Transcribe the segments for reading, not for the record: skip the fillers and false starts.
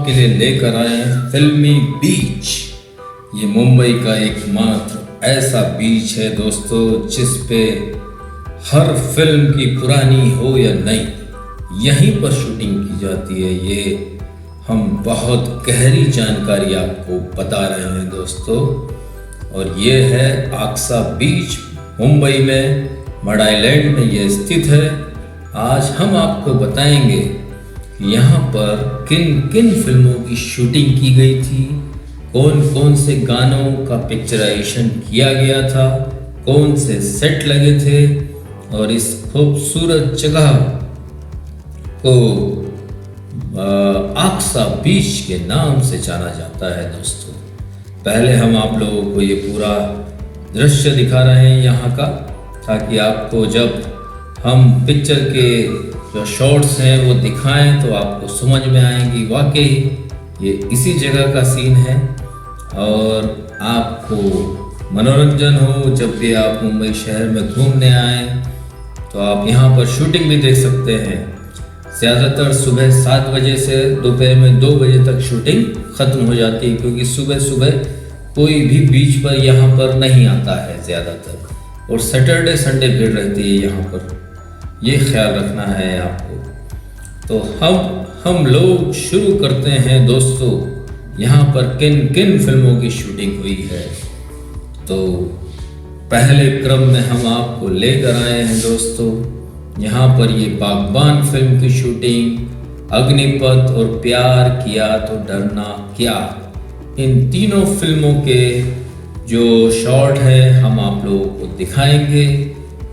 आपके लिए लेकर आए हैं फिल्मी बीच। ये मुंबई का एकमात्र ऐसा बीच है दोस्तों जिस पे हर फिल्म की पुरानी हो या नई यहीं पर शूटिंग की जाती है। ये हम बहुत गहरी जानकारी आपको बता रहे हैं दोस्तों। और ये है आक्सा बीच, मुंबई में मड आइलैंड में ये स्थित है। आज हम आपको बताएंगे कि यहाँ पर किन किन फिल्मों की शूटिंग की गई थी, कौन कौन से गानों का पिक्चराइजेशन किया गया था, कौन से सेट लगे थे और इस खूबसूरत जगह को आक्सा बीच के नाम से जाना जाता है दोस्तों। पहले हम आप लोगों को ये पूरा दृश्य दिखा रहे हैं यहाँ का, ताकि आपको जब हम पिक्चर के जो शॉट्स हैं वो दिखाएं तो आपको समझ में आएंगी वाकई ये इसी जगह का सीन है। और आपको मनोरंजन हो, जब भी आप मुंबई शहर में घूमने आए तो आप यहाँ पर शूटिंग भी देख सकते हैं। ज़्यादातर सुबह 7 बजे से दोपहर में 2 बजे तक शूटिंग ख़त्म हो जाती है, क्योंकि सुबह सुबह कोई भी बीच पर यहाँ पर नहीं आता है ज़्यादातर, और सैटरडे संडे भीड़ रहती है यहाँ पर, ये ख्याल रखना है आपको। तो हम लोग शुरू करते हैं दोस्तों, यहाँ पर किन किन फिल्मों की शूटिंग हुई है। तो पहले क्रम में हम आपको लेकर आए हैं दोस्तों, यहाँ पर ये बागबान फिल्म की शूटिंग, अग्निपथ और प्यार किया तो डरना क्या, इन तीनों फिल्मों के जो शॉट है हम आप लोगों को दिखाएंगे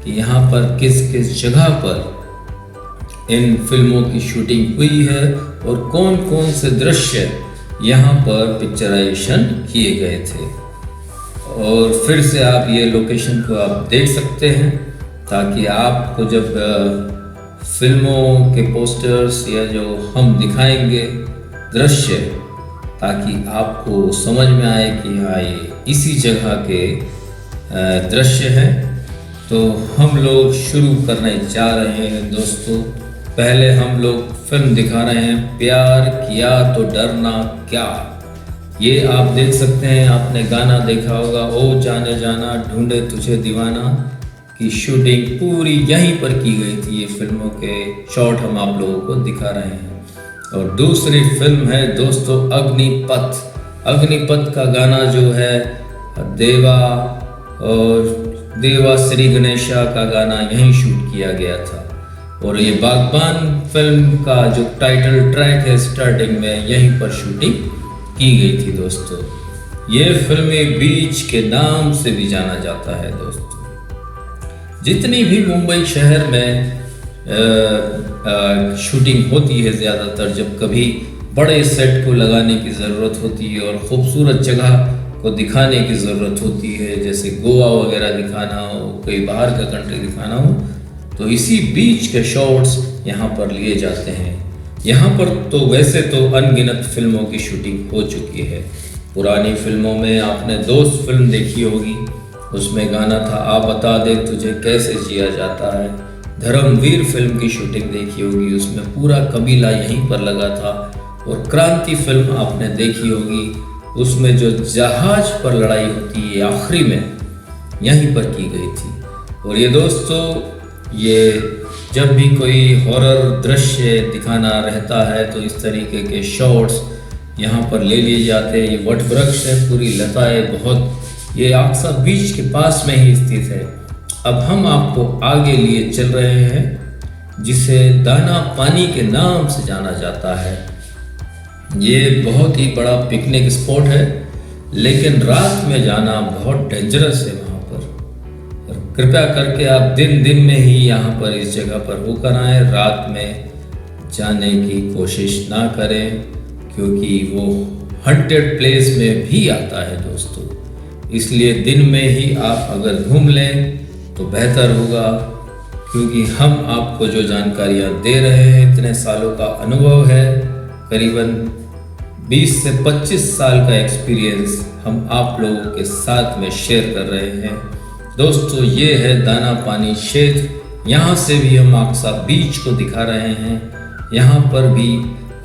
कि यहाँ पर किस किस जगह पर इन फिल्मों की शूटिंग हुई है और कौन कौन से दृश्य यहाँ पर पिक्चराइजेशन किए गए थे। और फिर से आप ये लोकेशन को आप देख सकते हैं, ताकि आपको जब फिल्मों के पोस्टर्स या जो हम दिखाएंगे दृश्य, ताकि आपको समझ में आए कि हाँ ये इसी जगह के दृश्य हैं। तो हम लोग शुरू करने जा रहे हैं दोस्तों। पहले हम लोग फिल्म दिखा रहे हैं प्यार किया तो डरना क्या। ये आप देख सकते हैं, आपने गाना देखा होगा, ओ जाने जाना ढूंढे तुझे दीवाना की शूटिंग पूरी यहीं पर की गई थी। ये फिल्मों के शॉट हम आप लोगों को दिखा रहे हैं। और दूसरी फिल्म है दोस्तों अग्निपथ। अग्निपथ का गाना जो है देवा श्री गणेशा का गाना यहीं शूट किया गया था। और ये बागबान फिल्म का जो टाइटल ट्रैक है स्टार्टिंग में, यहीं पर शूटिंग की गई थी दोस्तों। ये फिल्मी बीच के नाम से भी जाना जाता है दोस्तों। जितनी भी मुंबई शहर में शूटिंग होती है, ज़्यादातर जब कभी बड़े सेट को लगाने की ज़रूरत होती है और ख़ूबसूरत जगह को दिखाने की ज़रूरत होती है, जैसे गोवा वगैरह दिखाना हो, कोई बाहर का कंट्री दिखाना हो, तो इसी बीच के शॉट्स यहाँ पर लिए जाते हैं। यहाँ पर तो वैसे तो अनगिनत फिल्मों की शूटिंग हो चुकी है। पुरानी फिल्मों में आपने दोस्त फिल्म देखी होगी, उसमें गाना था आ बता दे तुझे कैसे जिया जाता है। धर्मवीर फिल्म की शूटिंग देखी होगी, उसमें पूरा कबीला यहीं पर लगा था। और क्रांति फिल्म आपने देखी होगी, उसमें जो जहाज पर लड़ाई होती है आखिरी में, यहीं पर की गई थी। और ये दोस्तों, ये जब भी कोई हॉरर दृश्य दिखाना रहता है तो इस तरीके के शॉट्स यहाँ पर ले लिए जाते हैं। ये वट वृक्ष है, पूरी लताएं बहुत, ये आक्सा बीच के पास में ही स्थित है। अब हम आपको आगे लिए चल रहे हैं, जिसे दाना पानी के नाम से जाना जाता है। ये बहुत ही बड़ा पिकनिक स्पॉट है, लेकिन रात में जाना बहुत डेंजरस है वहाँ पर। और कृपया करके आप दिन में ही यहाँ पर इस जगह पर होकर आएँ, रात में जाने की कोशिश ना करें, क्योंकि वो हंटेड प्लेस में भी आता है दोस्तों। इसलिए दिन में ही आप अगर घूम लें तो बेहतर होगा, क्योंकि हम आपको जो जानकारियाँ दे रहे हैं, इतने सालों का अनुभव है, करीबन 20 से 25 साल का एक्सपीरियंस हम आप लोगों के साथ में शेयर कर रहे हैं दोस्तों। ये है दाना पानी क्षेत्र, यहाँ से भी हम आक्सा बीच को दिखा रहे हैं। यहाँ पर भी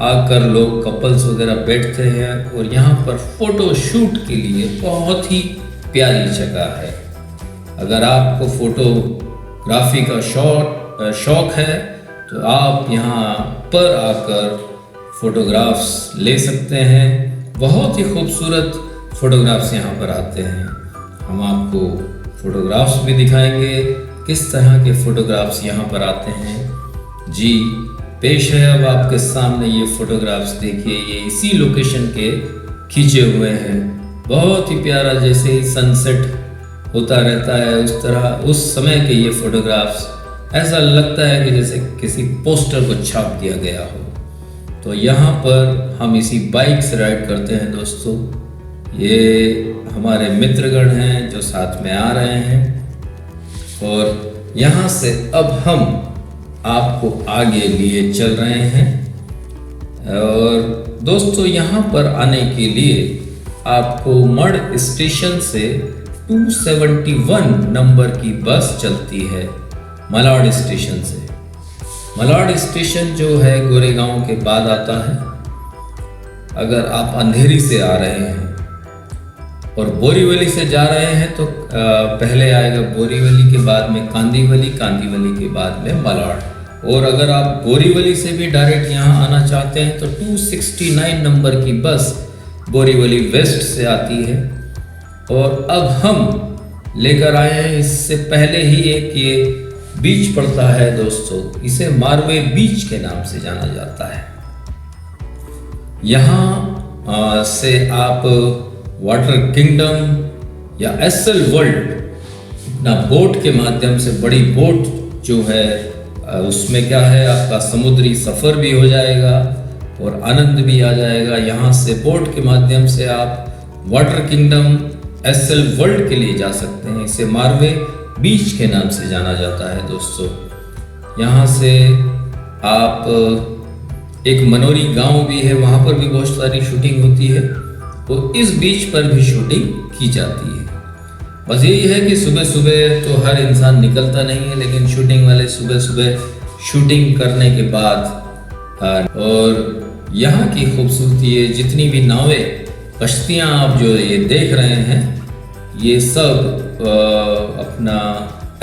आकर लोग कपल्स वगैरह बैठते हैं और यहाँ पर फोटो शूट के लिए बहुत ही प्यारी जगह है। अगर आपको फोटोग्राफी का शौक है तो आप यहाँ पर आकर फोटोग्राफ्स ले सकते हैं। बहुत ही खूबसूरत फोटोग्राफ्स यहाँ पर आते हैं। हम आपको फोटोग्राफ्स भी दिखाएंगे, किस तरह के फोटोग्राफ्स यहाँ पर आते हैं। जी पेश है अब आपके सामने ये फोटोग्राफ्स। देखिए ये इसी लोकेशन के खींचे हुए हैं। बहुत ही प्यारा, जैसे ही सनसेट होता रहता है उस तरह उस समय के ये फोटोग्राफ्स, ऐसा लगता है कि जैसे किसी पोस्टर को छाप दिया गया हो। तो यहाँ पर हम इसी बाइक से राइड करते हैं दोस्तों। ये हमारे मित्रगण हैं जो साथ में आ रहे हैं और यहाँ से अब हम आपको आगे लिए चल रहे हैं। और दोस्तों यहाँ पर आने के लिए आपको मड स्टेशन से 271 नंबर की बस चलती है मलाड स्टेशन से। मलाड स्टेशन जो है गोरेगांव के बाद आता है। अगर आप अंधेरी से आ रहे हैं और बोरीवली से जा रहे हैं तो पहले आएगा बोरीवली, के बाद में कांदीवली, कांदीवली के बाद में मलाड। और अगर आप बोरीवली से भी डायरेक्ट यहाँ आना चाहते हैं तो 269 नंबर की बस बोरीवली वेस्ट से आती है। और अब हम लेकर आए हैं, इससे पहले ही एक ये बीच पड़ता है दोस्तों, इसे मारवे बीच के नाम से जाना जाता है। यहाँ से आप वाटर किंगडम या एसएल वर्ल्ड अपना बोट के माध्यम से, बड़ी बोट जो है उसमें क्या है आपका समुद्री सफ़र भी हो जाएगा और आनंद भी आ जाएगा। यहाँ से बोट के माध्यम से आप वाटर किंगडम एसएल वर्ल्ड के लिए जा सकते हैं। इसे मारवे बीच के नाम से जाना जाता है दोस्तों। यहाँ से आप एक मनोरी गांव भी है, वहाँ पर भी बहुत सारी शूटिंग होती है। तो इस बीच पर भी शूटिंग की जाती है। बस यही है कि सुबह सुबह तो हर इंसान निकलता नहीं है, लेकिन शूटिंग वाले सुबह सुबह शूटिंग करने के बाद और यहाँ की खूबसूरती है, जितनी भी नावें कश्तियाँ आप जो ये देख रहे हैं, ये सब अपना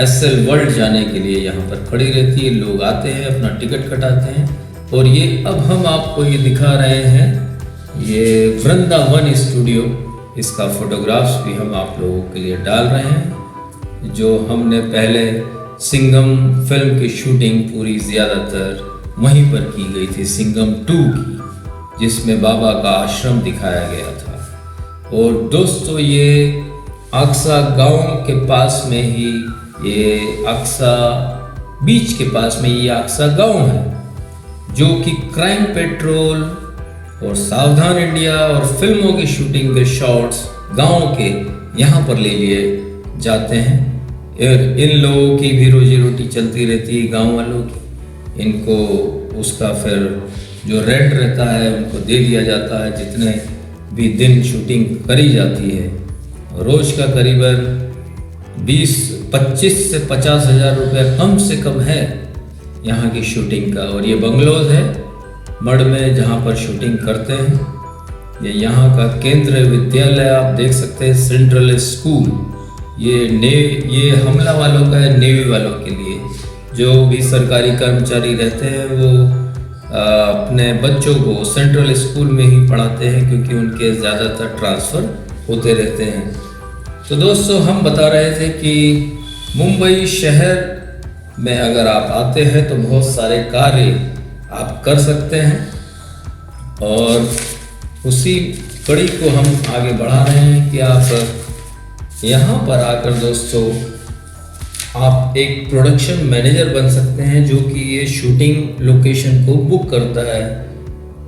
एसएल वर्ल्ड जाने के लिए यहाँ पर खड़ी रहती है। लोग आते हैं, अपना टिकट कटाते हैं। और ये अब हम आपको ये दिखा रहे हैं, ये वृंदावन स्टूडियो, इसका फोटोग्राफ्स भी हम आप लोगों के लिए डाल रहे हैं। जो हमने पहले सिंघम फिल्म की शूटिंग पूरी ज़्यादातर वहीं पर की गई थी, सिंघम 2 की, जिसमें बाबा का आश्रम दिखाया गया था। और दोस्तों ये अक्सा गांव के पास में ही, ये अक्सा बीच के पास में ये अक्सा गांव है, जो कि क्राइम पेट्रोल और सावधान इंडिया और फिल्मों की शूटिंग के शॉट्स गांव के यहाँ पर ले लिए जाते हैं। इन लोगों की भी रोजी रोटी चलती रहती है, गांव वालों की। इनको उसका फिर जो रेंट रहता है उनको दे दिया जाता है, जितने भी दिन शूटिंग करी जाती है। रोज़ का करीबन 25 से 50 हज़ार रुपये कम से कम है यहाँ की शूटिंग का। और ये बंगलोज है मड में जहाँ पर शूटिंग करते हैं। ये यहाँ का केंद्रीय विद्यालय आप देख सकते हैं, सेंट्रल स्कूल। ये हमला वालों का है, नेवी वालों के लिए। जो भी सरकारी कर्मचारी रहते हैं वो अपने बच्चों को सेंट्रल स्कूल में ही पढ़ाते हैं, क्योंकि उनके ज़्यादातर ट्रांसफ़र होते रहते हैं। तो दोस्तों हम बता रहे थे कि मुंबई शहर में अगर आप आते हैं तो बहुत सारे कार्य आप कर सकते हैं। और उसी कड़ी को हम आगे बढ़ा रहे हैं कि आप यहाँ पर आकर दोस्तों आप एक प्रोडक्शन मैनेजर बन सकते हैं, जो कि ये शूटिंग लोकेशन को बुक करता है।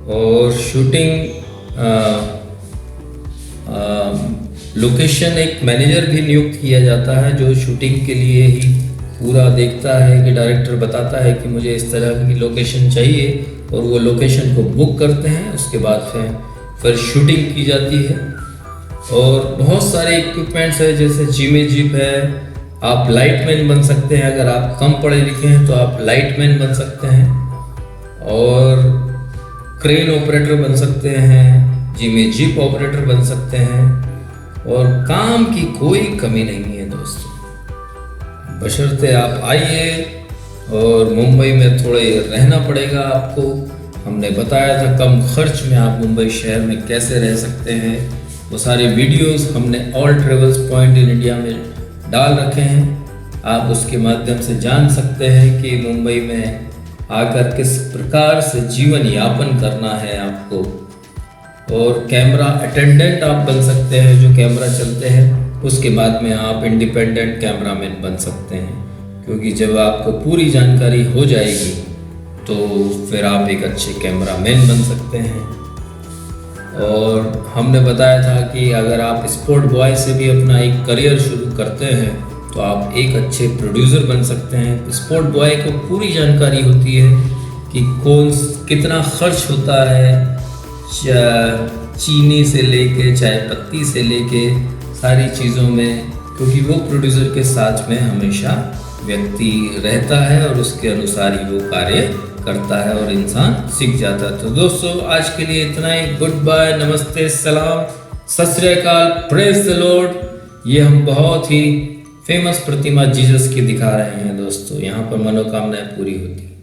और शूटिंग लोकेशन एक मैनेजर भी नियुक्त किया जाता है, जो शूटिंग के लिए ही पूरा देखता है कि डायरेक्टर बताता है कि मुझे इस तरह की लोकेशन चाहिए, और वो लोकेशन को बुक करते हैं। उसके बाद फिर शूटिंग की जाती है। और बहुत सारे इक्विपमेंट्स है, जैसे जिमे जिप है। आप लाइटमैन बन सकते हैं, अगर आप कम पढ़े लिखे हैं तो आप लाइटमैन बन सकते हैं। और क्रेन ऑपरेटर बन सकते हैं, जीप ऑपरेटर बन सकते हैं और काम की कोई कमी नहीं है दोस्तों। बशर्ते आप आइए और मुंबई में थोड़े रहना पड़ेगा आपको। हमने बताया था कम खर्च में आप मुंबई शहर में कैसे रह सकते हैं। वो सारे वीडियोस हमने all travels point in India में डाल रखे हैं। आप उसके माध्यम से जान सकते हैं कि मुंबई में आकर किस प्रकार से जीवन यापन करना है आपको। और कैमरा अटेंडेंट आप बन सकते हैं, जो कैमरा चलते हैं उसके बाद में आप इंडिपेंडेंट कैमरामैन बन सकते हैं, क्योंकि जब आपको पूरी जानकारी हो जाएगी तो फिर आप एक अच्छे कैमरामैन बन सकते हैं। और हमने बताया था कि अगर आप स्पोर्ट बॉय से भी अपना एक करियर शुरू करते हैं तो आप एक अच्छे प्रोड्यूसर बन सकते हैं। स्पोर्ट बॉय को पूरी जानकारी होती है कि कितना खर्च होता है, चीनी से लेके चाय पत्ती से लेके सारी चीज़ों में, क्योंकि वो प्रोड्यूसर के साथ में हमेशा व्यक्ति रहता है और उसके अनुसार ही वो कार्य करता है और इंसान सीख जाता है। तो दोस्तों आज के लिए इतना ही। गुड बाय, नमस्ते, सलाम, सत श्री अकाल, प्रेज द लॉर्ड। ये हम बहुत ही फेमस प्रतिमा जीसस की दिखा रहे हैं दोस्तों। यहाँ पर मनोकामनाएं पूरी होती है।